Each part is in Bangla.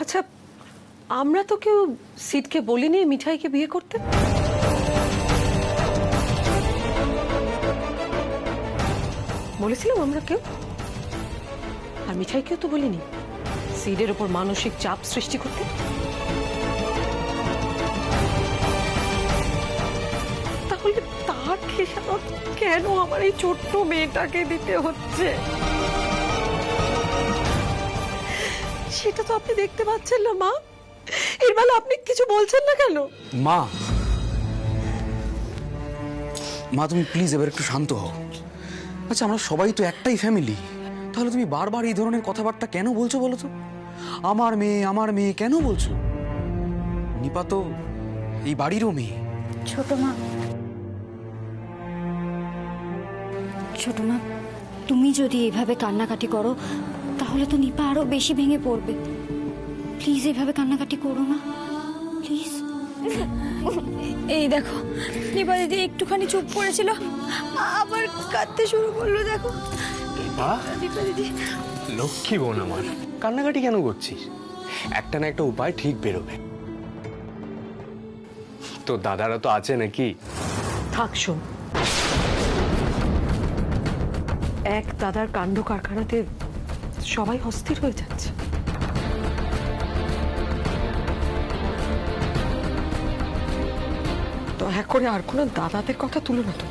আচ্ছা, আমরা তো কেউ সিটকে বলিনি মিঠাইকে বিয়ে করতে। বলেছিলাম আমরা কেউ? আর মিঠাইকেও তো বলিনি সিডের উপর মানসিক চাপ সৃষ্টি করতে। তাহলে তার খেসারত কেন আমার এই ছোট্ট মেয়েটাকে দিতে হচ্ছে? সেটা তো আপনি দেখতে পাচ্ছেন না মা। এর বেলা আপনি কিছু বলছেন না কেন? মা মা তুমি প্লিজ এবার একটু শান্ত হও। আচ্ছা, আমরা সবাই তো একটাই ফ্যামিলি, তাহলে তুমি বারবার এই ধরনের কথাবার্তা কেন বলছো বলো তো? আমার মেয়ে কেন বলছো? নিপা তো এই বাড়িরও মেয়ে। ছোট মা, তুমি যদি এইভাবে কান্নাকাটি করো তাহলে তো নিপা আরো বেশি ভেঙে পড়বে। প্লিজ এইভাবে কান্নাকাটি করো না, প্লিজ। এই দেখো, নিপা দিদি একটুখানি চুপ করেছিল, আবার কাঁদতে শুরু করলো। দেখো নিপা দিদি। লক্ষ্মী বোন আমার, কান্নাকাটি কেন করছিস? একটা না একটা উপায় ঠিক বেরোবে। তো দাদারা তো আছে নাকি? থাক শোন, এক দাদার কাণ্ড কারখানাতে সবাই অস্থির হয়ে যাচ্ছে। দয়া করে আর কোনো দাদাদের কথা তুলো না তো।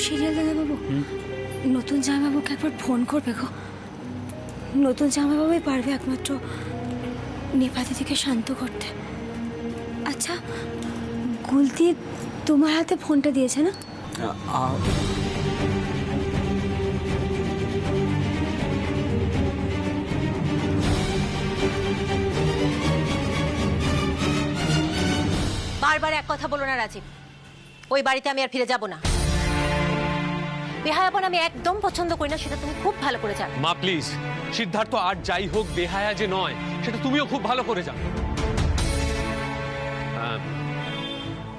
সিরিয়াল দাদাবাবু, নতুন জামাইবাবুকে একবার ফোন করবে গো। নতুন জামাইবাবুই পারবে একমাত্র নিপা দিদিকে শান্ত করতে। আচ্ছা, গুলতি তোমার হাতে ফোনটা দিয়েছে না? বারবার এক কথা বলো না রাজীব, ওই বাড়িতে আমি আর ফিরে যাব না। বেহায়াপন আমি একদম পছন্দ করি না, সেটা তুমি খুব ভালো করে জানো। মা প্লিজ, সিদ্ধার্থ আর যাই হোক বেহায়া যে নয় সেটা তুমিও খুব ভালো করে জানো।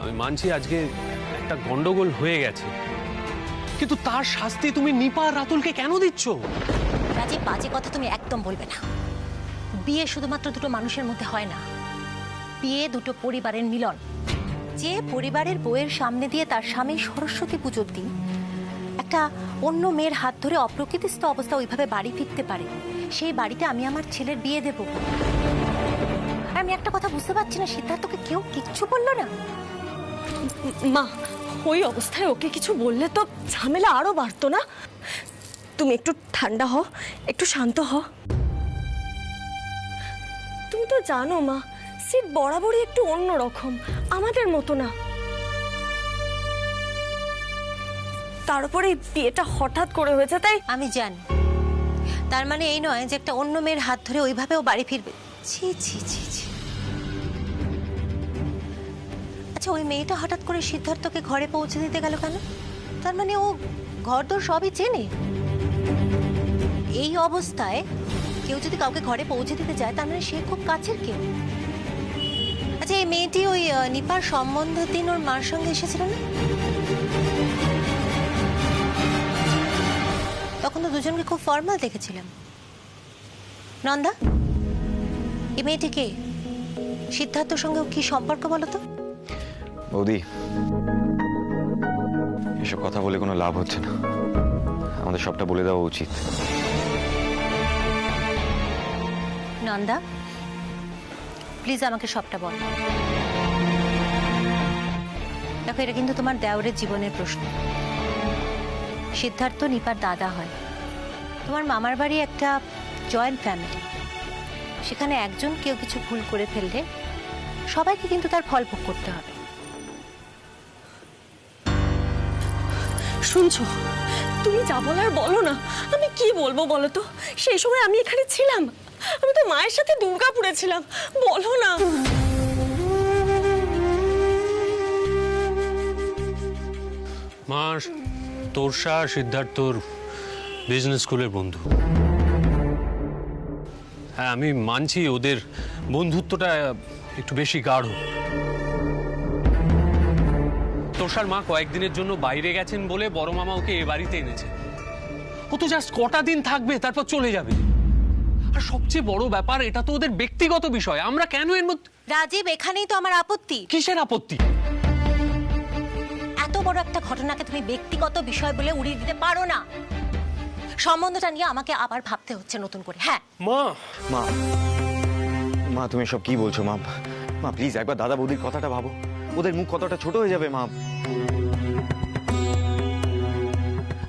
আমি মানছি আজকে একটা গন্ডগোল হয়ে গেছে, কিন্তু তার শাস্তি তুমি নিপা আর রাতুলকে কেন দিচ্ছ? রাজীব, বাজে কথা তুমি একদম বলবে না। বিয়ে শুধুমাত্র দুটো মানুষের মধ্যে হয় না, বিয়ে দুটো পরিবারের মিলন। যে পরিবারের বউয়ের সামনে দিয়ে তার স্বামী সরস্বতী পুজোর দিন একটা অন্য মেয়ের হাত ধরে অপ্রকৃতিস্থ অবস্থা ওইভাবে বাড়ি ফিরতে পারে, সেই বাড়িতে আমি আমার ছেলের বিয়ে দেব। আমি একটা কথা বুঝতে পারছি না, সিদ্ধার্থকে কেউ কিচ্ছু বললো না? মা, ওই অবস্থায় ওকে কিছু বললে তো ঝামেলা আরো বাড়তো না? তুমি একটু ঠান্ডা হও, একটু শান্ত হও। তুমি তো জানো মা, সিট বরাবরই একটু অন্যরকম, আমাদের মতো না। তার উপরে বিয়েটা হঠাৎ করে হয়েছে, তাই। আমি জানি, তার মানে এই নয় যে একটা অন্য মেয়ের হাত ধরে ওইভাবেও বাড়ি ফিরবে। ছি ছি ছি ছি। আচ্ছা, ওই মেয়েটা হঠাৎ করে সিদ্ধার্থকে ঘরে পৌঁছে দিতে গেল কেন? তার মানে ও ঘরদোর সবই চেনে। এই অবস্থায় কেউ যদি কাউকে ঘরে পৌঁছে দিতে যায়, তার মানে সে খুব কাছের কেউ। আচ্ছা, এই মেয়েটি ওই নিপার সম্বন্ধের দিন ওর মার সঙ্গে এসেছিল না? তখন তো দুজনকে খুব ফর্মাল দেখেছিলাম। নন্দা, এই মেয়েটি কে? সিদ্ধার্থর সঙ্গে কি সম্পর্ক বলো তো? বৌদি, এসব কথা বলে কোনো লাভ হচ্ছে না, আমাদের সবটা বলে দেওয়া উচিত। নন্দা, প্লিজ আমাকে সবটা বল। দেখো, এটা কিন্তু তোমার দেওরের জীবনের প্রশ্ন। সিদ্ধার্থ নিপার দাদা হয়। তোমার মামার বাড়ি একটা জয়েন্ট ফ্যামিলি, সেখানে একজন কেউ কিছু ভুল করে ফেললে সবাইকে কিন্তু তার ফল ভোগ করতে হবে। শুনছো, তুমি যা বলার বলো না। আমি কি বলবো বলো তো? সেই সময় আমি এখানে ছিলাম। আমি তো মায়ের সাথে দুর্গাপুরে ছিলাম, বলো না। মা, তোরসা সিদ্ধার্থর বিজনেস স্কুলের বন্ধু। হ্যাঁ, আমি মানছি ওদের বন্ধুত্বটা একটু বেশি গাঢ়। তোরসার মা কয়েকদিনের জন্য বাইরে গেছেন বলে বড় মামা ওকে এ বাড়িতে এনেছে। ও তো জাস্ট কটা দিন থাকবে, তারপর চলে যাবে। আর সবচেয়ে বড় ব্যাপার, এটা তো ওদের ব্যক্তিগত বিষয়, আমরা কেন এর মধ্যে? রাজীব, এখানেই তো আমার আপত্তি। কিসের আপত্তি? এত বড় একটা ঘটনাকে তুমি ব্যক্তিগত বিষয় বলে উড়িয়ে দিতে পারো না। সম্বন্ধটা নিয়ে আমাকে আবার ভাবতে হচ্ছে নতুন করে। হ্যাঁ মা, মা মা তুমি সব কি বলছো মা? মা প্লিজ একবার দাদা বৌদির কথাটা ভাবো, ওদের মুখ কতটা ছোট হয়ে যাবে মা।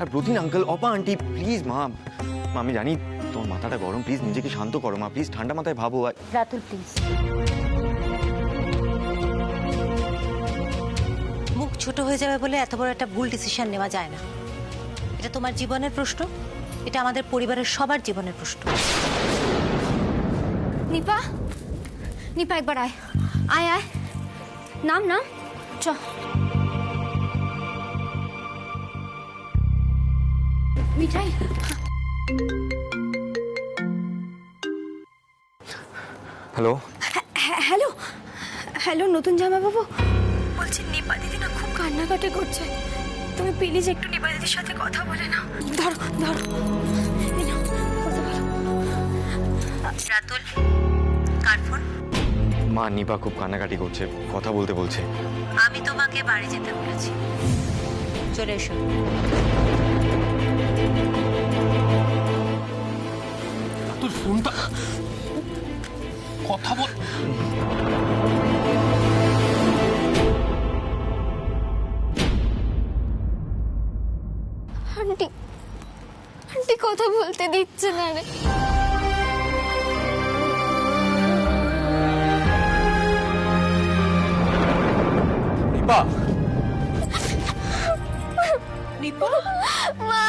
আর প্রতিন আঙ্কেল, অপা আন্টি, প্লিজ মা। মা আমি জানি তোমার মাথাটা গরম, প্লিজ নিজেকে শান্ত করো মা, প্লিজ ঠান্ডা মাথায় ভাবো। রাতুল প্লিজ, মুখ ছোট হয়ে যাবে বলে এত বড় একটা ভুল ডিসিশন নেওয়া যায় না। এটা তোমার জীবনের প্রশ্ন, এটা আমাদের পরিবারের সবার জীবনের প্রশ্ন। নিপা, নিপা একবার আয়, আয় আয়, নাম নাম, চ। মিঠাই। হ্যালো হ্যালো হ্যালো, নতুন জামাইবাবু বলছি, নিপা দিদি না খুব কান্নাকাটি করছে, তুমি প্লিজ একটু নিপা দিদির সাথে কথা বলে নাও। ধরো ধরো, এই নাও, কথা বলো। রাতুল, কার ফোন? মা, নিপা খুব কান্নাকাটি করছে, কথা বলতে বলছে। আমি তোমাকে বাড়ি যেতে বলেছি, চলে এসো। তোর ফোনটা কথা বল। আন্টি, আন্টি কথা বলতে দিচ্ছে না রে। নিপা, নিপা, মা,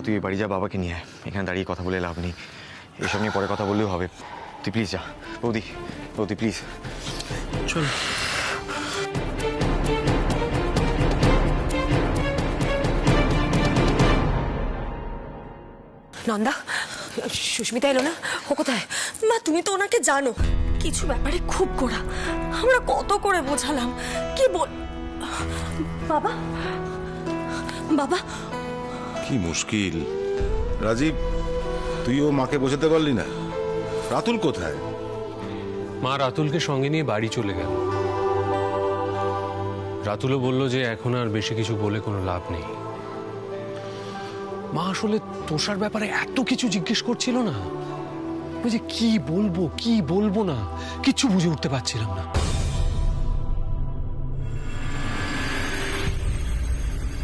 তুই বাড়ি যা, বাবাকে নিয়ে আয়, এখানে দাঁড়িয়ে কথা বলে লাভ নেই, এসব নিয়ে পরে কথা বললেও হবে। তুই প্লিজ যা। বৌদি, বৌদি প্লিজ চল। নন্দা, সুস্মিতা এলো না? ও কোথায়? মা তুমি তো ওনাকে জানো, কিছু ব্যাপারে খুব গোড়া। আমরা কত করে বোঝালাম, কি বল। বাবা, বাবা, কি মুশকিল রাজীব, তুইও মাকে বোঝাতে পারলি না? রাতুল কোথায়? মা রাতুলকে সঙ্গে নিয়ে বাড়ি চলে গেল। রাতুলও বলল যে এখন আর বেশি কিছু বলে কোনো লাভ নেই। মা আসলে তোষার ব্যাপারে এত কিছু জিজ্ঞেস করছিল না, ওই যে কি বলবো কি বলবো না কিচ্ছু বুঝে উঠতে পারছিলাম না।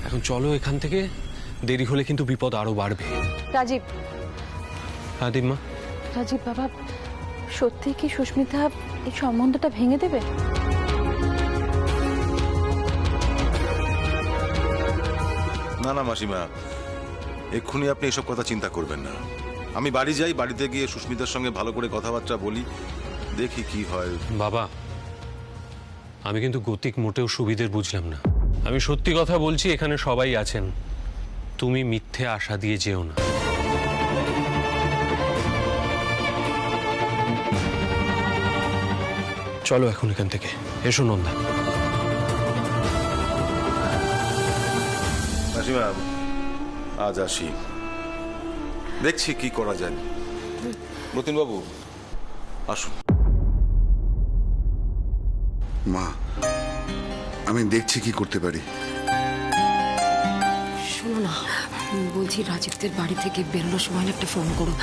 এখন চলো এখান থেকে, দেরি হলে কিন্তু বিপদ আরো বাড়বে। রাজীব, হ্যাঁ দিম্মা। রাজীব বাবা, সত্যি কি সুস্মিতা এই সম্বন্ধটা ভেঙে দেবে? না না মাসিমা, এক্ষুনি আপনি এসব কথা চিন্তা করবেন না। আমি বাড়ি যাই, বাড়িতে গিয়ে সুস্মিতার সঙ্গে ভালো করে কথাবার্তা বলি, দেখি কি হয়। বাবা, আমি কিন্তু গতিক মোটেও সুবিধের বুঝলাম না। আমি সত্যি কথা বলছি, এখানে সবাই আছেন, তুমি মিথ্যে আশা দিয়ে যেও না। চলো এখন এখান থেকে, এসো নন্দা। মাসিমা আজ আসি, দেখছি কি করা যায়। মতিন বাবু আসুন। মা, আমি দেখছি কি করতে পারি। শোনো না, বলছি রাজীবদের বাড়ি থেকে বেরোনোর সময় একটা ফোন করো,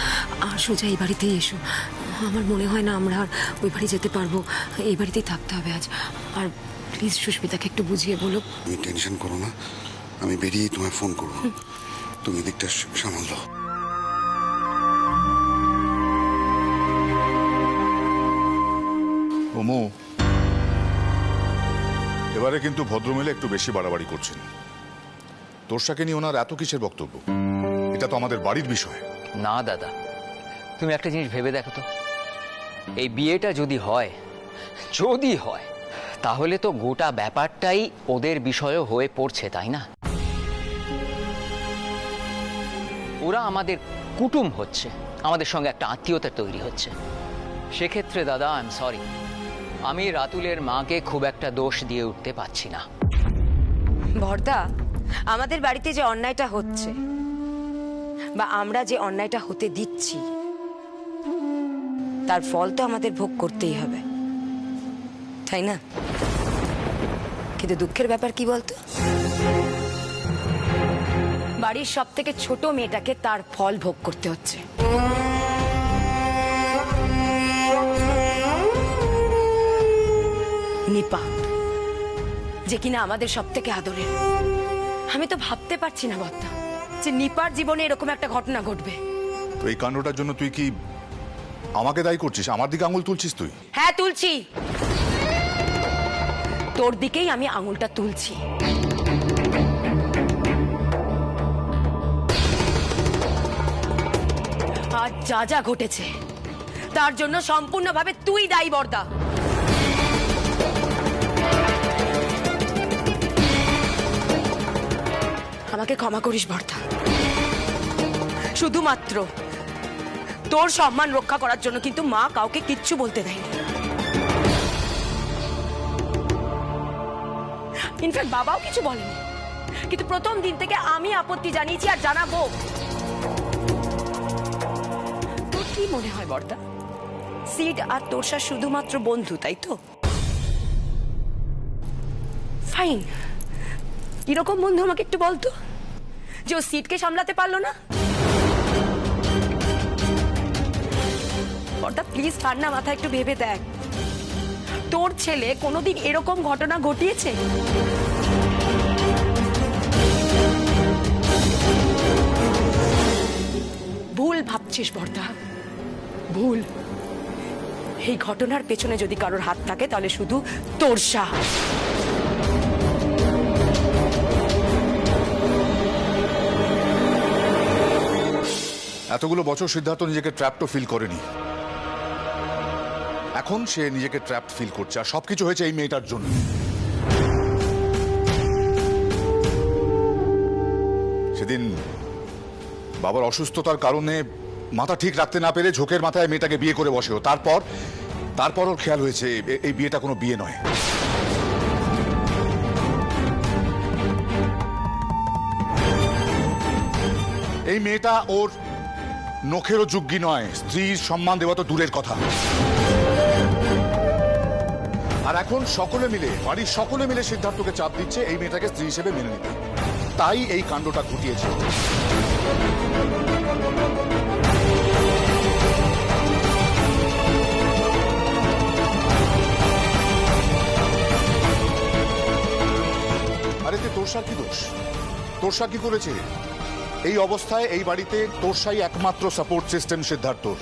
আর সোজা এই বাড়িতেই এসো। আমার মনে হয় না আমরা আর ওই বাড়ি যেতে পারবো, এই বাড়িতেই থাকতে হবে আজ। আর প্লিজ সুস্মিতাকে একটু বুঝিয়ে বলো। তুমি টেনশন করো না, আমি বেরিয়ে তোমায় ফোন করবো, তুমি দিকটা সামাল দাও। সমু, এবারে কিন্তু ভদ্রমহিলা একটু বেশি বাড়াবাড়ি করছেন। তোরসাকে নিয়ে ওনার এত কিসের বক্তব্য? এটা তো আমাদের বাড়ির বিষয়। না দাদা, তুমি একটা জিনিস ভেবে দেখো তো, এই বিয়েটা যদি হয় তাহলে তো গোটা ব্যাপারটাই ওদের বিষয়ও হয়ে পড়ছে, তাই না? ওরা আমাদের কুটুম হচ্ছে, আমাদের সঙ্গে একটা আত্মীয়তা তৈরি হচ্ছে। সেক্ষেত্রে দাদা, আই এম সরি, আমি রাতুলের মাকে খুব একটা দোষ দিয়ে উঠতে পারছি না। ভর্তা, আমাদের বাড়িতে যে অন্যায়টা হচ্ছে বা আমরা যে অন্যায়টা হতে দিচ্ছি, তার ফল তো আমাদের ভোগ করতেই হবে, তাই না? কিন্তু দুঃখের ব্যাপার কি বলতো, বাড়ির সব থেকে ছোট মেয়েটাকে তার ফল ভোগ করতে হচ্ছে। নিপা, যে কিনা আমাদের সব থেকে আদরের। আমি তো ভাবতে পারছি না বর্তা যে নিপার জীবনে এরকম একটা ঘটনা ঘটবে। তো এই কাণ্ডটার জন্য তুই কি আমাকে দায়ী করছিস? আমার দিকে আঙুল তুলছিস তুই? হ্যাঁ, তুলছি। তোর দিকেই আমি আঙুলটা তুলছি। আজ যা যা ঘটেছে তার জন্য সম্পূর্ণভাবে তুই দায়ী বর্দা। আমাকে ক্ষমা করিস বর্দা, শুধুমাত্র তোর সম্মান রক্ষা করার জন্য। কিন্তু মা কাউকে কিচ্ছু বলতে দেয়নি, ইনফ্যাক্ট বাবাও কিছু বলেনি। কিন্তু প্রথম দিন থেকে আমি আপত্তি জানিয়েছি আর জানাবো। তোর কি মনে হয় বর্দা, সিড আর তোরসা শুধুমাত্র বন্ধু, তাই তো? ফাইন, কিরকম বন্ধু আমাকে একটু বলতো, যে ও সিডকে সামলাতে পারলো না? বর্দা প্লিজ, ঠান্ডা মাথা একটু ভেবে দেখ, তোর ছেলে কোনোদিন এরকম ঘটনা ঘটিয়েছে? ভুল ভাবছিস বর্দা, ভুল। এই ঘটনার পেছনে যদি কারোর হাত থাকে তাহলে শুধু তোরসা। এতগুলো বছর সিদ্ধার্থ নিজেকে ট্র্যাপড ফিল করেনি, এখন সে নিজেকে ট্র্যাপড ফিল করছে। আর সবকিছু হয়েছে এই মেয়েটার জন্য। সেদিন বাবার অসুস্থতার কারণে মাথা ঠিক রাখতে না পেরে ঝোঁকের মাথায় মেয়েটাকে বিয়ে করে বসে। তারপর ওর খেয়াল হয়েছে এই বিয়েটা কোনো বিয়ে নয়। এই মেয়েটা ওর নখেরও যোগ্যী নয়, স্ত্রীর সম্মান দেওয়া তো দূরের কথা। আর এখন বাড়ির সকলে মিলে সিদ্ধার্থকে চাপ দিচ্ছে এই মেয়েটাকে স্ত্রী হিসেবে মেনে নিতে। তাই এই কাণ্ডটা ঘটিয়েছে। আরে তোরসার কি দোষ? তোরসা কি করেছে? এই অবস্থায় এই বাড়িতে তোরসাই একমাত্র সাপোর্ট সিস্টেম সিদ্ধার্থর।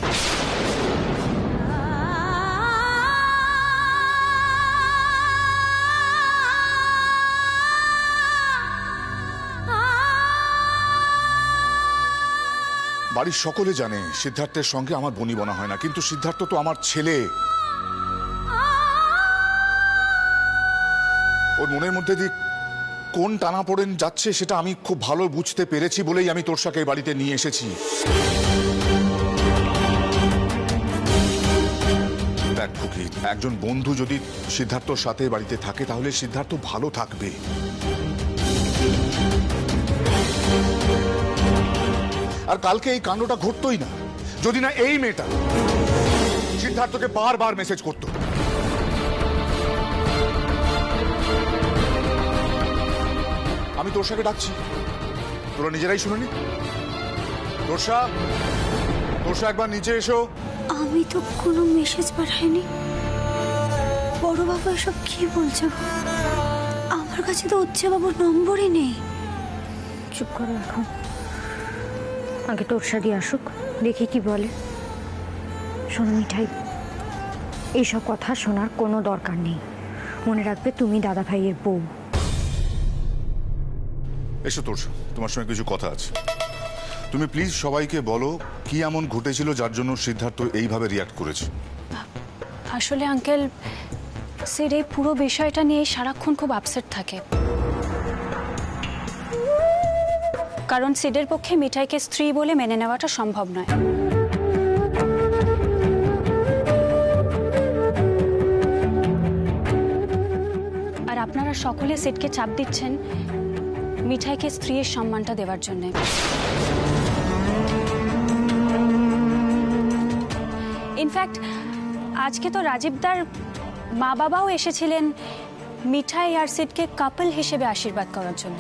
বাড়ির সকলে জানে সিদ্ধার্থের সঙ্গে আমার বনিবনা হয় না, কিন্তু সিদ্ধার্থ তো আমার ছেলে। ওর মনের মধ্যে দিয়ে কোন টানাপোড়েন যাচ্ছে সেটা আমি খুব ভালো বুঝতে পেরেছি বলেই আমি তোরসাকে এই বাড়িতে নিয়ে এসেছি। দেখ খুকি, একজন বন্ধু যদি সিদ্ধার্থর সাথে বাড়িতে থাকে তাহলে সিদ্ধার্থ ভালো থাকবে। আর কালকে এই কাণ্ডটা ঘটতোই না যদি না এই মেয়েটা সিদ্ধার্থকে বারবার মেসেজ করতো। আমি তোরসাকে ডাকছি, তোরা নিজেরাই শুনিনি? তোরসা একবার নিচে এসো। আমি তো কোনো মেসেজ পাঠাইনি। বড় বাবা এসব কি বলছে? আমার কাছে তো উচ্চে বাবুর নম্বরই নেই। চুপ করো এখন, আগে তোরসা দিয়ে আসুক, দেখি কি বলে। শোনো মিঠাই, এইসব কথা শোনার কোনো দরকার নেই। মনে রাখবে তুমি দাদা ভাইয়ের বউ। এসো তোরসা, তোমার সঙ্গে কিছু কথা আছে। তুমি প্লিজ সবাইকে বলো কি এমন ঘটেছিল যার জন্য সিদ্ধার্থ এইভাবে রিয়াক্ট করেছে। আসলে আঙ্কেল, সিড এই পুরো বিষয়টা নিয়ে সারাক্ষণ খুব আপসেট থাকে, কারণ সিডের পক্ষে মিঠাইকে স্ত্রী বলে মেনে নেওয়াটা সম্ভব নয়। আর আপনারা সকলে সিডকে চাপ দিচ্ছেন মিঠাইকে স্ত্রীর সম্মানটা দেওয়ার জন্য। ইনফ্যাক্ট আজকে তো রাজীবদার মা বাবাও এসেছিলেন মিঠাই আর সিডকে কাপল হিসেবে আশীর্বাদ করার জন্য।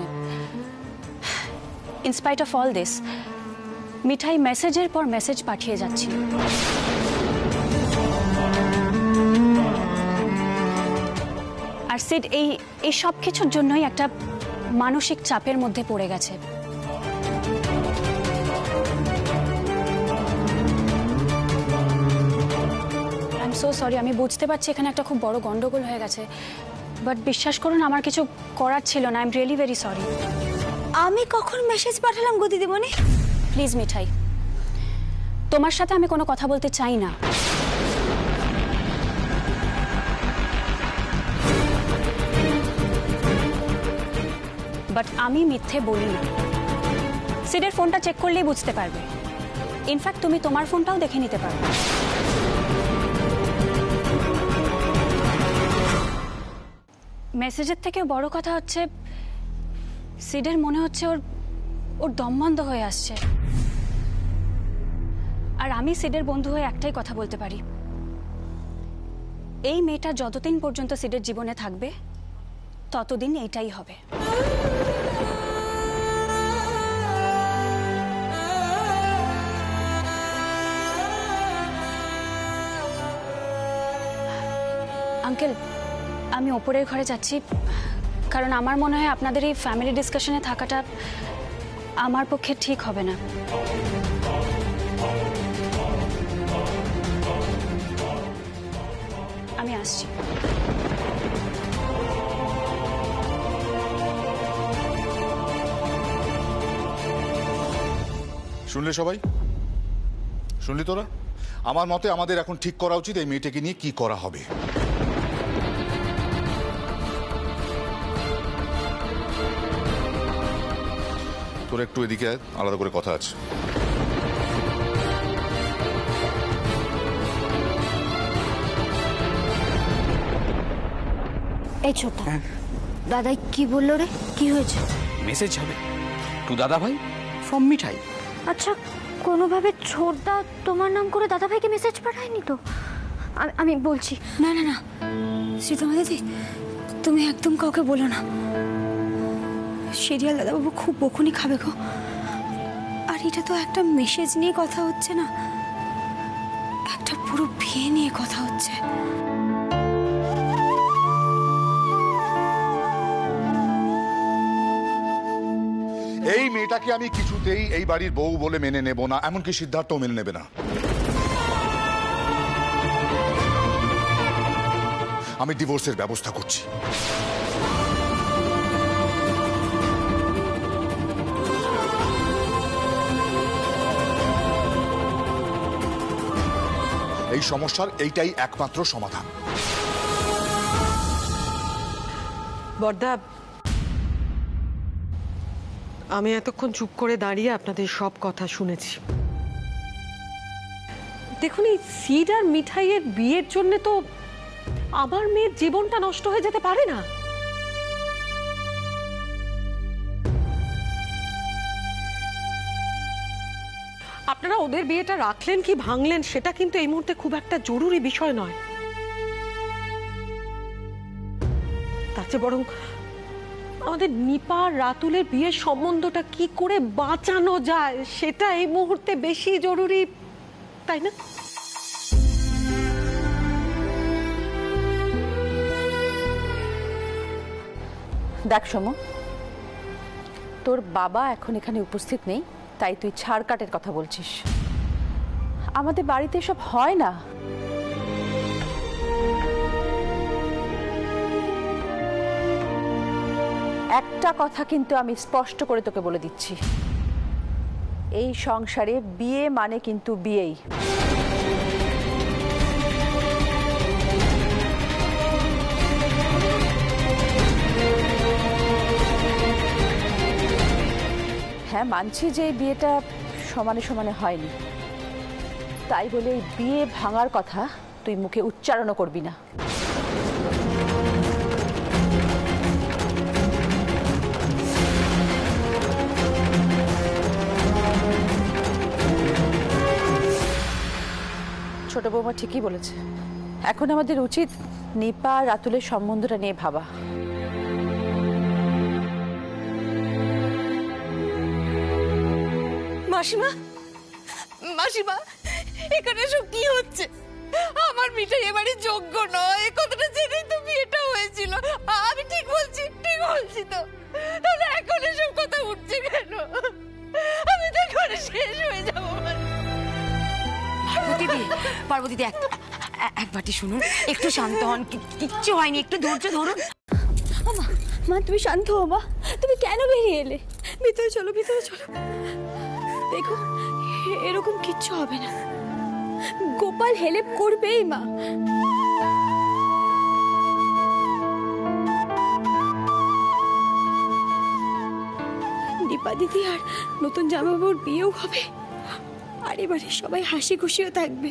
ইনস্পাইট অফ অল দিস, মিঠাই মেসেজের পর মেসেজ পাঠিয়ে যাচ্ছিল। আর সিড এই সব কিছুর জন্যই একটা মানসিক চাপের মধ্যে পড়ে গেছে। আই এম সো সরি, আমি বুঝতে পারছি এখানে একটা খুব বড় গন্ডগোল হয়ে গেছে, বাট বিশ্বাস করুন আমার কিছু করার ছিল না। I am really very sorry. আমি কখন মেসেজ পাঠালাম গো দিদিমণি? প্লিজ মিঠাই, তোমার সাথে আমি কোনো কথা বলতে চাই না। বাট আমি মিথ্যে বলি না। সিডের ফোনটা চেক করলেই বুঝতে পারবে। ইনফ্যাক্ট তুমি তোমার ফোনটাও দেখে নিতে পারবে। মেসেজের থেকে বড় কথা হচ্ছে সিডের মনে হচ্ছে ওর দম বন্ধ হয়ে আসছে। আর আমি সিডের বন্ধু হয়ে একটাই কথা বলতে পারি, এই মেয়েটা যতদিন পর্যন্ত সিডের জীবনে থাকবে ততদিন এইটাই হবে। আঙ্কেল, আমি ওপরের ঘরে যাচ্ছি, কারণ আমার মনে হয় আপনাদের এই ফ্যামিলি ডিসকাশনে থাকাটা আমার পক্ষে ঠিক হবে না। আমি আসছি। শুনলে সবাই? শুনলি তোরা? আমার মতে আমাদের এখন ঠিক করা উচিত এই মেয়েটাকে নিয়ে কি করা হবে। তোর একটু এদিকে আলাদা করে কথা আছে। এই ছোটা, দাদাই কি বললো রে? কি হয়েছে? মেসেজ হবে টু দাদা ভাই ফ্রম মিঠাই। আচ্ছা, কোনোভাবে ছোটদা তোমার নাম করে দাদা ভাইকে মেসেজ পাঠায়নি তো? আমি বলছি। না না না শ্রীতমা দিদি, তুমি একদম কাউকে বলো না। সিরিয়াল দাদাবাবু খুব বকুনি খাবে গো। আর এটা তো একটা মেসেজ নিয়ে কথা হচ্ছে না, একটা পুরো বিয়ে নিয়ে কথা হচ্ছে। এই মেয়েটাকে আমি কিছুতেই এই বাড়ির বউ বলে মেনে নেব না, এমনকি সিদ্ধার্থও মেনে নেবে না। আমি ডিভোর্সের ব্যবস্থা করছি। এই সমস্যার এইটাই একমাত্র সমাধান। বড়দা, আমি এতক্ষণ চুপ করে দাঁড়িয়ে আপনাদের সব কথা শুনেছি। দেখুন, এই সিড আর মিঠাইয়ের বিয়ের জন্য তো আমার মেয়ের জীবনটা নষ্ট হয়ে যেতে পারে না। আপনারা ওদের বিয়েটা রাখলেন কি ভাঙলেন সেটা কিন্তু এই মুহূর্তে খুব একটা জরুরি বিষয় নয়। তার চেয়ে বরং আমাদের নিপা রাতুলের বিয়ের সম্বন্ধটা কি করে বাঁচানো যায় সেটা এই মুহূর্তে বেশি জরুরি, তাই না? দেখ সোমু, তোর বাবা এখন এখানে উপস্থিত নেই, তাই তুই ছাড় কাটের কথা বলছিস। আমাদের বাড়িতে এসব হয় না। একটা কথা কিন্তু আমি স্পষ্ট করে তোকে বলে দিচ্ছি, এই সংসারে বিয়ে মানে কিন্তু বিয়েই। হ্যাঁ, মানছি যে এই বিয়েটা সমানে সমানে হয়নি, তাই বলে এই বিয়ে ভাঙার কথা তুই মুখে উচ্চারণও করবি না। ছোট বৌমা ঠিকই বলেছে, এখন আমাদের উচিত নিপা আর রাতুলের সম্বন্ধটা নিয়ে ভাবা। মাসিমা, মাসিমা, এখানে সব কি হচ্ছে? আমার মিঠাই এবারে যোগ্য নয়, এই কথাটা জেনেই তো বিয়েটা হয়েছিল। আমি ঠিক বলছি তো। তাহলে এখন এসব কথা উঠছে কেন? আমি তো এখানে শেষ হয়ে যাবো। পার্বতী একবারটি শুনুন, একটু শান্ত হন, কিচ্ছু হয়নি, একটু ধৈর্য ধরুন। মা তুমি শান্ত হও মা, তুমি কেন বেরিয়ে এলে? ভিতরে চলো, ভিতরে চলো। দেখো এরকম কিচ্ছু হবে না, গোপাল হেল্প করবেই মা। দীপা দিদি আর নতুন জামাইবাবুর বিয়েও হবে, আর এবারে সবাই হাসি খুশিও থাকবে।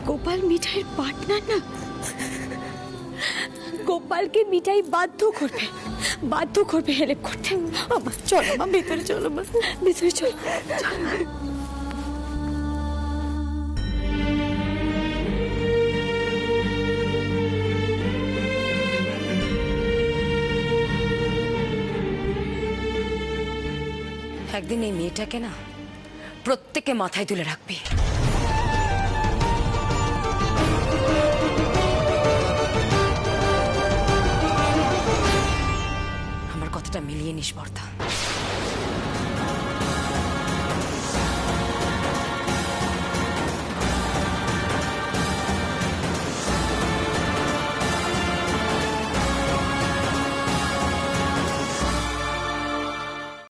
গোপাল মিঠাইয়ের পার্টনার না, গোপালকে মিঠাই বাধ্য করবে হেল্প করতে। মা চলো মা, ভিতরে চলো মা, ভিতরে চলো। একদিন এই মেয়েটাকে না প্রত্যেকে মাথায় তুলে রাখবি।